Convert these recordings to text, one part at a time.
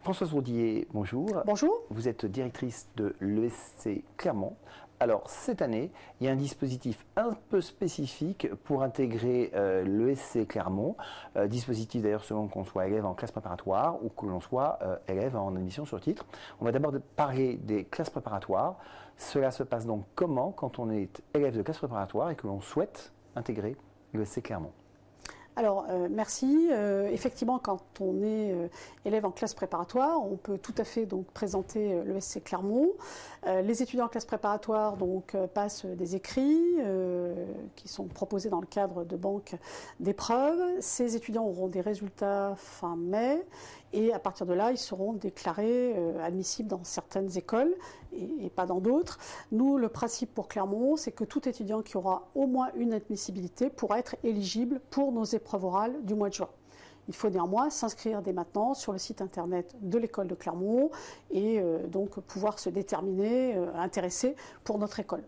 Françoise Roudier, bonjour. Bonjour. Vous êtes directrice de l'ESC Clermont. Alors, cette année, il y a un dispositif un peu spécifique pour intégrer l'ESC Clermont. Dispositif d'ailleurs selon qu'on soit élève en classe préparatoire ou que l'on soit élève en admission sur titre. On va d'abord parler des classes préparatoires. Cela se passe donc comment quand on est élève de classe préparatoire et que l'on souhaite intégrer l'ESC Clermont? Alors, merci. Effectivement, quand on est élève en classe préparatoire, on peut tout à fait donc présenter l'ESC Clermont. Les étudiants en classe préparatoire donc passent des écrits qui sont proposés dans le cadre de banques d'épreuves. Ces étudiants auront des résultats fin mai et à partir de là, ils seront déclarés admissibles dans certaines écoles et pas dans d'autres. Nous, le principe pour Clermont, c'est que tout étudiant qui aura au moins une admissibilité pourra être éligible pour nos épreuves orales du mois de juin. Il faut néanmoins s'inscrire dès maintenant sur le site internet de l'école de Clermont et donc pouvoir se déterminer, intéressé pour notre école.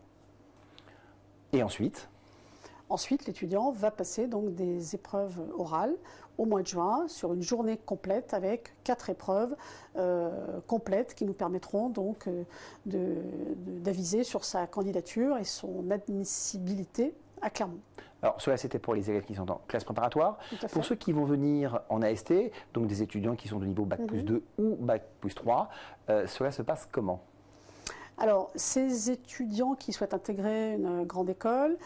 Et ensuite? Ensuite, l'étudiant va passer donc des épreuves orales au mois de juin sur une journée complète avec 4 épreuves complètes qui nous permettront donc d'aviser sur sa candidature et son admissibilité à Clermont. Alors, cela, c'était pour les élèves qui sont en classe préparatoire. Pour ceux qui vont venir en AST, donc des étudiants qui sont de niveau Bac plus 2 ou Bac plus 3, cela se passe comment? Alors, ces étudiants qui souhaitent intégrer une grande école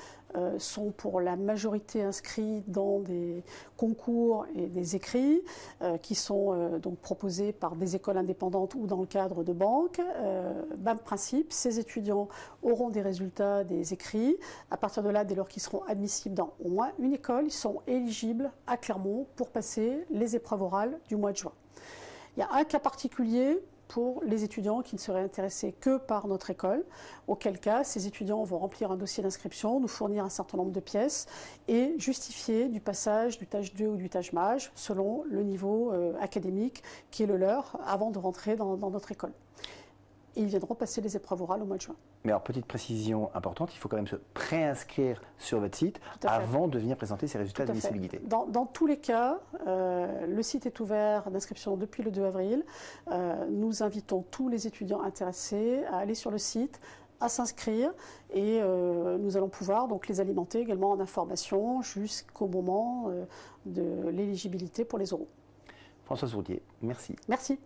sont pour la majorité inscrits dans des concours et des écrits qui sont donc proposés par des écoles indépendantes ou dans le cadre de banques. Même principe, ces étudiants auront des résultats des écrits. À partir de là, dès lors qu'ils seront admissibles dans au moins une école, ils sont éligibles à Clermont pour passer les épreuves orales du mois de juin. Il y a un cas particulier pour les étudiants qui ne seraient intéressés que par notre école, auquel cas ces étudiants vont remplir un dossier d'inscription, nous fournir un certain nombre de pièces et justifier du passage du TAGE 2 ou du TAGE MAJ selon le niveau académique qui est le leur avant de rentrer dans notre école. Et ils viendront passer les épreuves orales au mois de juin. Mais alors, petite précision importante, il faut quand même se préinscrire sur votre site avant de venir présenter ses résultats d'admissibilité. Dans tous les cas, le site est ouvert d'inscription depuis le 2 avril. Nous invitons tous les étudiants intéressés à aller sur le site, à s'inscrire et nous allons pouvoir donc les alimenter également en information jusqu'au moment de l'éligibilité pour les oraux. Françoise Roudier, merci. Merci.